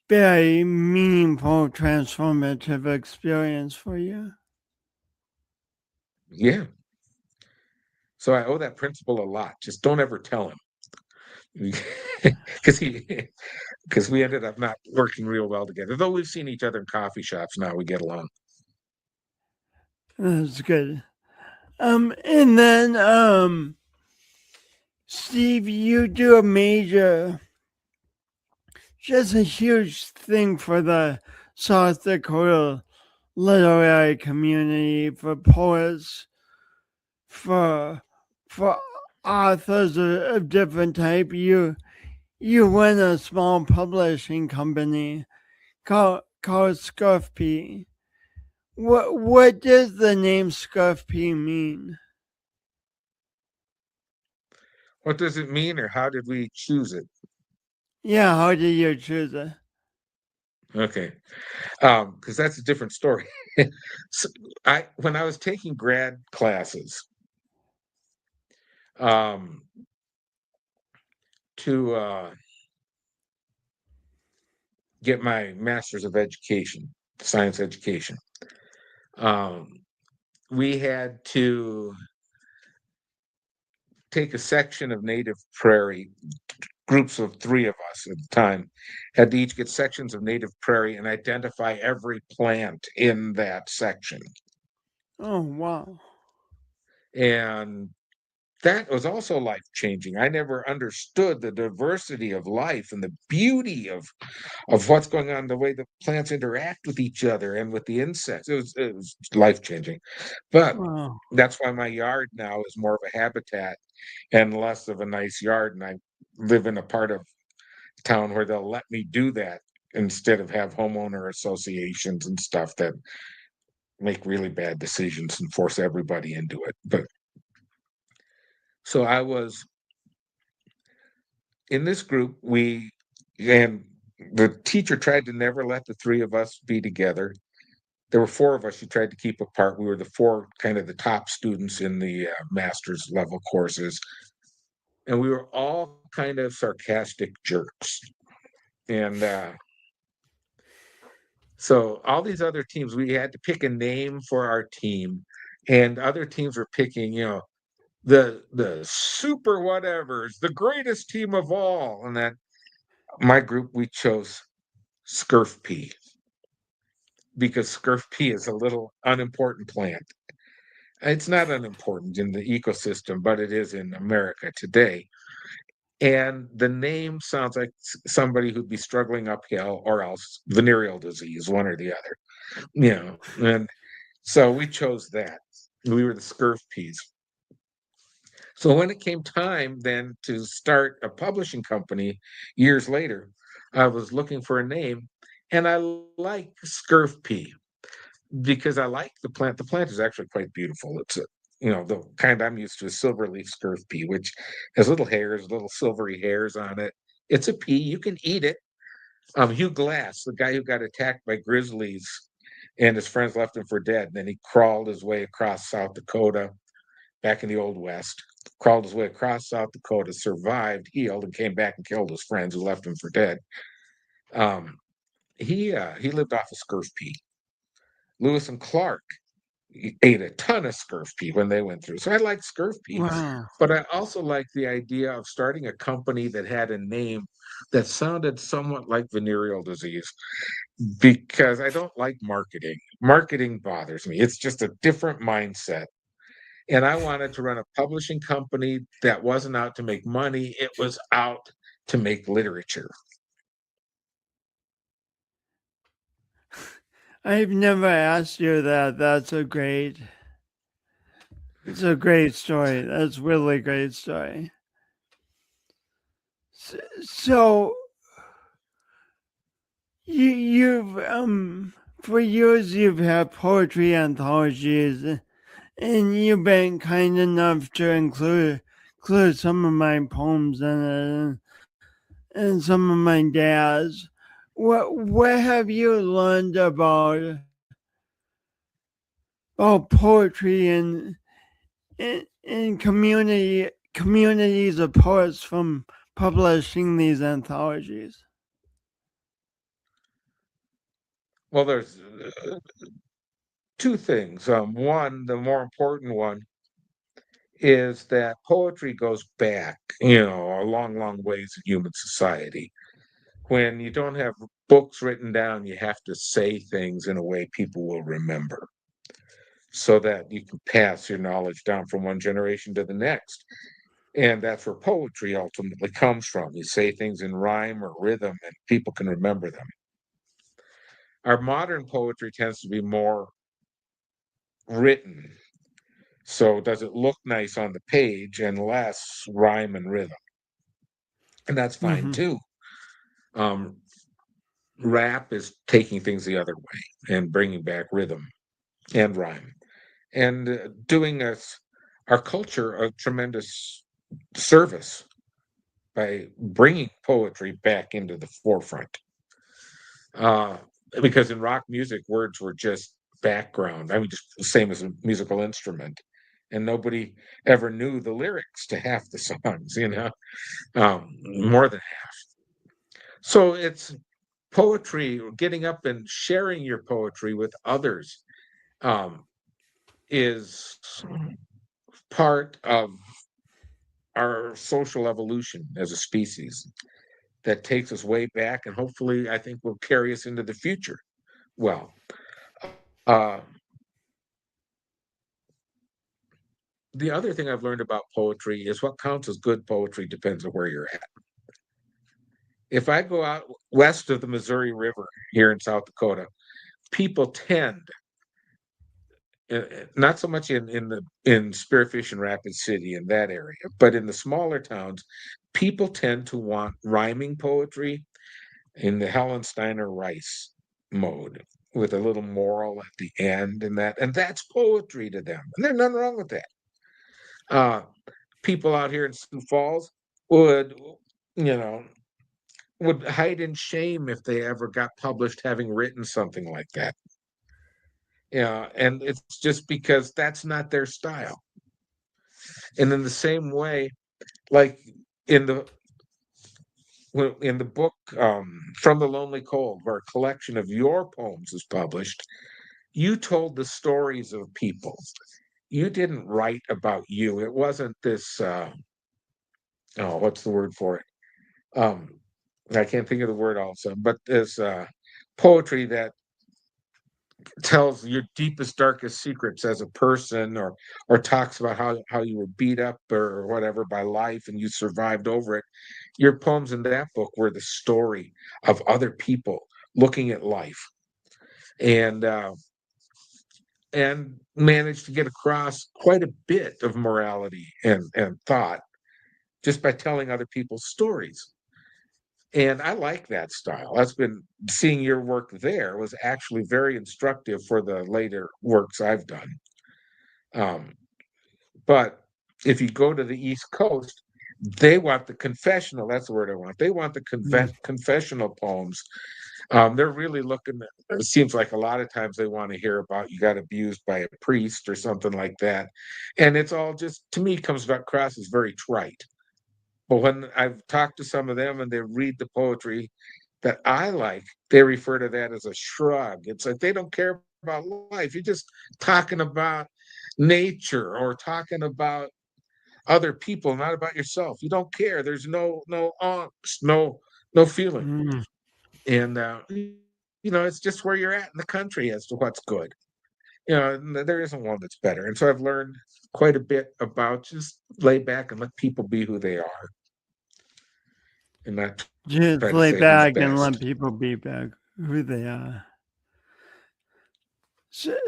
very meaningful, transformative experience for you. Yeah. So I owe that principal a lot. Just don't ever tell him. Because because we ended up not working real well together. Though we've seen each other in coffee shops now, we get along. That's good. And then, Steve, you do a major, just a huge thing for the South Dakota literary community, for poets, for for authors of different type. You run a small publishing company called Scuffy. What does the name Scuffy mean? What does it mean, or how did we choose it? Yeah, how did you choose it? Okay, because that's a different story. So I when I was taking grad classes um, to get my master's of education, science education, um, we had to take a section of native prairie. Groups of three of us at the time had to each get sections of native prairie and identify every plant in that section. Oh wow. And that was also life changing. I never understood the diversity of life and the beauty of what's going on, the way the plants interact with each other and with the insects. It was life changing. But Wow. that's why my yard now is more of a habitat and less of a nice yard. And I live in a part of town where they'll let me do that instead of have homeowner associations and stuff that make really bad decisions and force everybody into it. But so I was in this group, and the teacher tried to never let the three of us be together. There were four of us she tried to keep apart. We were the four kind of the top students in the master's level courses, and we were all kind of sarcastic jerks. And so all these other teams, we had to pick a name for our team, and other teams were picking, the super whatevers, the greatest team of all. And that my group, we chose Scurf Pea because Scurf Pea is a little unimportant plant. It's not unimportant in the ecosystem, but it is in America today. And the name sounds like somebody who'd be struggling uphill or else venereal disease, one or the other, and so we chose that. We were the Scurf Peas. So when it came time then to start a publishing company years later, I was looking for a name and I like Scurf Pea because I like the plant. The plant is actually quite beautiful. It's the kind I'm used to is silverleaf Scurf Pea, which has little hairs, little silvery hairs on it. It's a pea. You can eat it. Hugh Glass, the guy who got attacked by grizzlies and his friends left him for dead. And then he crawled his way across South Dakota back in the Old West, crawled his way across South Dakota, survived, healed, and came back and killed his friends who left him for dead. Um, he lived off of Scurf Pea. Lewis and Clark ate a ton of scurf pea when they went through. So I like scurf pea, Wow. but I also like the idea of starting a company that had a name that sounded somewhat like venereal disease, because I don't like marketing. Marketing bothers me. It's just a different mindset. And I wanted to run a publishing company that wasn't out to make money, it was out to make literature. I've never asked you that. It's a great story. That's really great story. So you've for years you've had poetry anthologies, and you've been kind enough to include some of my poems in it, and some of my dad's. What have you learned about poetry and communities of poets from publishing these anthologies? Well, there's two things. One, the more important one, is that poetry goes back, a long, long ways in human society. When you don't have books written down, you have to say things in a way people will remember so that you can pass your knowledge down from one generation to the next. And that's where poetry ultimately comes from. You say things in rhyme or rhythm, and people can remember them. Our modern poetry tends to be more written. So does it look nice on the page and less rhyme and rhythm? And that's fine Mm-hmm. too. Um, Rap is taking things the other way and bringing back rhythm and rhyme and doing us our culture a tremendous service by bringing poetry back into the forefront. Uh, because in rock music, words were just background. I mean, just the same as a musical instrument, and nobody ever knew the lyrics to half the songs. More than half. So it's poetry, getting up and sharing your poetry with others, um, is part of our social evolution as a species that takes us way back and hopefully I think will carry us into the future. Well, uh, the other thing I've learned about poetry is what counts as good poetry depends on where you're at. If I go out west of the Missouri River here in South Dakota, people tend, not so much in Spearfish and Rapid City in that area, but in the smaller towns, people tend to want rhyming poetry in the Helens Rice mode with a little moral at the end and that's poetry to them. And there's nothing wrong with that. Uh, People out here in Sioux Falls would, you know, would hide in shame if they ever got published having written something like that. Yeah, and it's just because that's not their style. And in the same way, like in the in the book From the Lonely Cold, where a collection of your poems is published, you told the stories of people. You didn't write about you. It wasn't this oh, what's the word for it? Um, I can't think of the word also, but this poetry that tells your deepest, darkest secrets as a person, or talks about how you were beat up or whatever by life and you survived over it. Your poems in that book were the story of other people looking at life and managed to get across quite a bit of morality and thought just by telling other people's stories. And I like that style. That's been seeing your work there was actually very instructive for the later works I've done. Um, but if you go to the East Coast, they want the confessional. That's the word I want. They want the Mm. confessional poems. They're really looking. It seems like a lot of times they want to hear about you got abused by a priest or something like that, and it's all just to me comes back across as very trite. But when I've talked to some of them and they read the poetry that I like, they refer to that as a shrug. It's like they don't care about life. You're just talking about nature or talking about other people, not about yourself. You don't care. There's no angst, no feeling. Mm. And it's just where you're at in the country as to what's good. There isn't one that's better. And so I've learned quite a bit about just lay back and let people be who they are and not Just try to lay say who's back and let best. people be back who they are.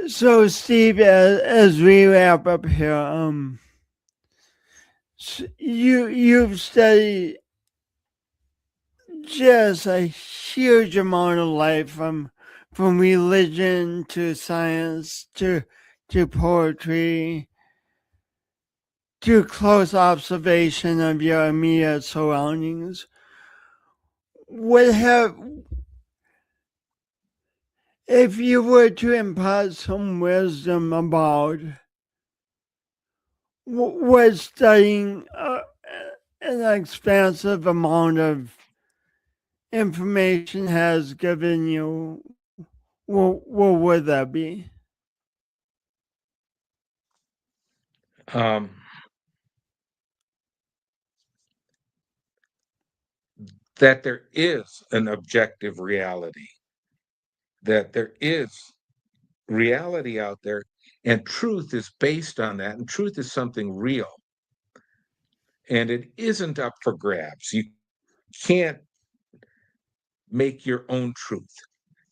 So Steve, as we wrap up here, you've studied just a huge amount of life from religion to science to poetry to close observation of your immediate surroundings. What have if you were to impart some wisdom about what studying an expansive amount of information has given you, what would that be? Um, that there is an objective reality, that there is reality out there, and truth is based on that, and truth is something real, and it isn't up for grabs. You can't make your own truth.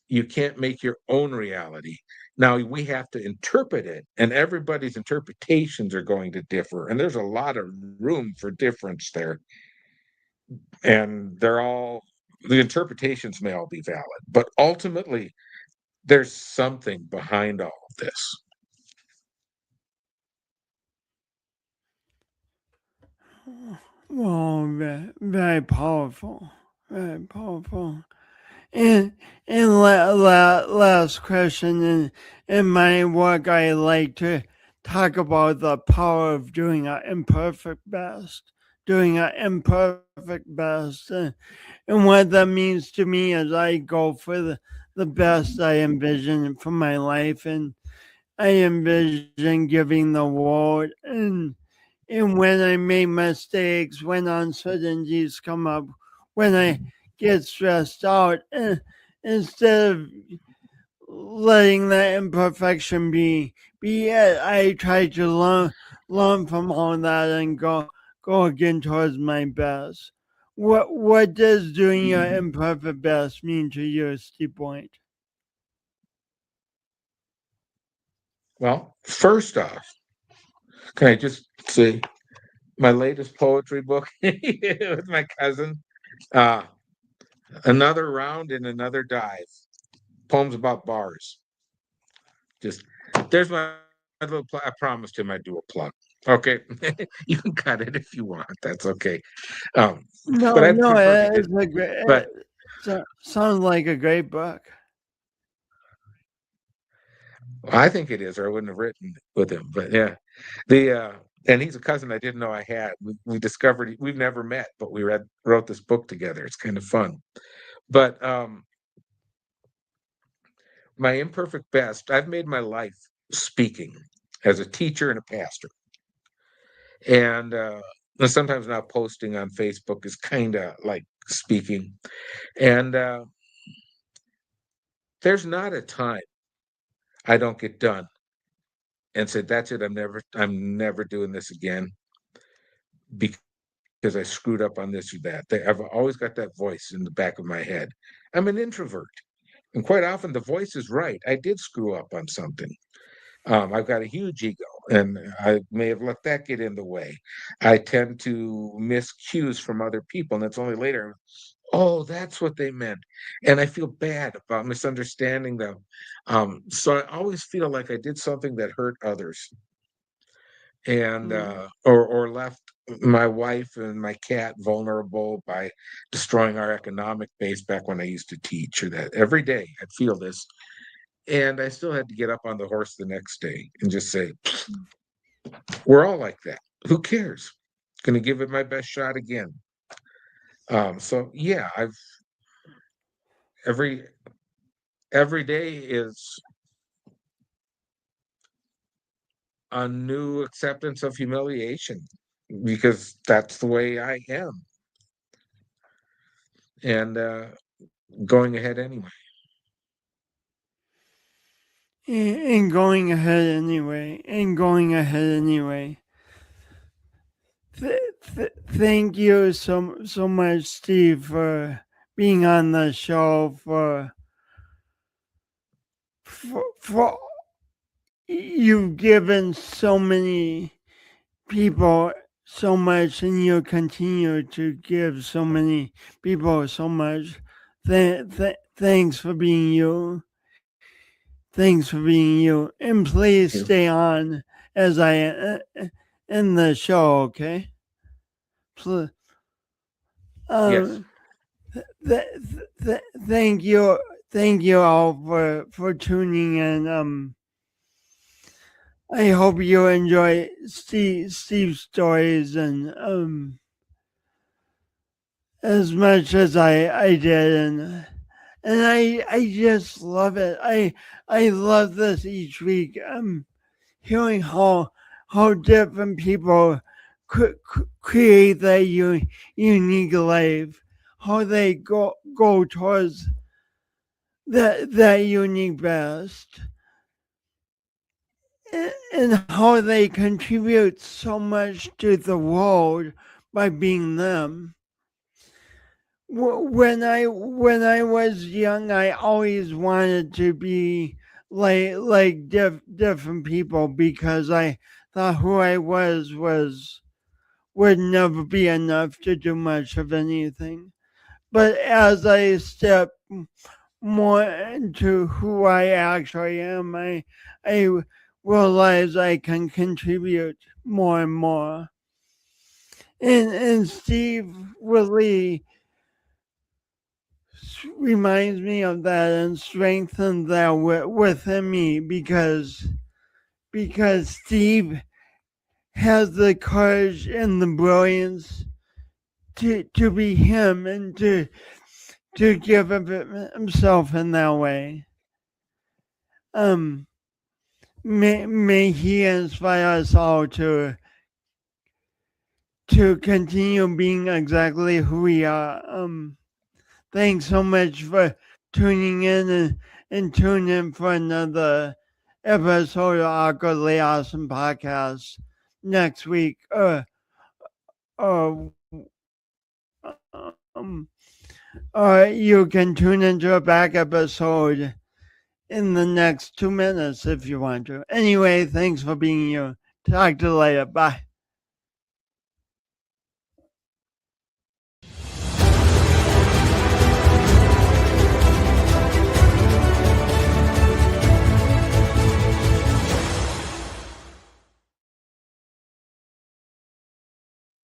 You can't make your own reality. Now we have to interpret it, and everybody's interpretations are going to differ, and there's a lot of room for difference there. And the interpretations may all be valid, but ultimately there's something behind all of this. Well, very powerful, very powerful. And last question in my work, I like to talk about the power of doing our imperfect best, doing our imperfect best, and what that means to me as I go for the best I envision for my life, and I envision giving the world, and when I make mistakes, when uncertainties come up, when I get stressed out, instead of letting that imperfection be it, I try to learn from all that and go again towards my best. What does doing your imperfect best mean to you, Steve Boint? Well, first off, can I just say my latest poetry book with my cousin? Uh, Another round and another dive. Poems about bars. Just there's my little. I promised him I'd do a plug. Okay, you can cut it if you want. That's okay. Um, but No, I no, prefer he did. it's a great. But Sounds like a great book. I think it is, or I wouldn't have written with him. But yeah, the and he's a cousin I didn't know I had. We discovered we've never met, but we wrote this book together. It's kind of fun. But my imperfect best, I've made my life speaking as a teacher and a pastor. And sometimes now posting on Facebook is kind of like speaking. And there's not a time I don't get done and say, that's it, I'm never doing this again because I screwed up on this or that. I've always got that voice in the back of my head. I'm an introvert. And quite often the voice is right. I did screw up on something. I've got a huge ego, and I may have let that get in the way. I tend to miss cues from other people, and it's only later, oh, that's what they meant. And I feel bad about misunderstanding them. So I always feel like I did something that hurt others and Mm. or left my wife and my cat vulnerable by destroying our economic base back when I used to teach, or that every day I'd feel this. And I still had to get up on the horse the next day and just say, we're all like that. Who cares? Gonna give it my best shot again. So yeah, I've every every day is a new acceptance of humiliation, because that's the way I am, and going ahead anyway. And going ahead anyway. And going ahead anyway. Thank you so much, Steve, for being on the show. For you've given so many people so much, and you continue to give so many people so much. Thanks for being you. Thanks for being you. And please Thank you. stay on as I end the show, okay? Please, Yes. thank you. Thank you all for tuning in. I hope you enjoy Steve's stories and as much as I did, and I just love it. I love this each week. Hearing how different people create that unique life, how they go towards that unique best, and how they contribute so much to the world by being them. When I was young, I always wanted to be like different people because I thought who I was would never be enough to do much of anything. But as I step more into who I actually am, I realize I can contribute more and more. And Steve really reminds me of that and strengthens that within me because Steve has the courage and the brilliance to be him and to give of himself in that way. Um, may he inspire us all to continue being exactly who we are. Thanks so much for tuning in and tune in for another episode of Awkwardly Awesome Podcast next week. Or, um, or you can tune into a back episode in the next 2 minutes if you want to. Anyway, thanks for being here. Talk to you later. Bye.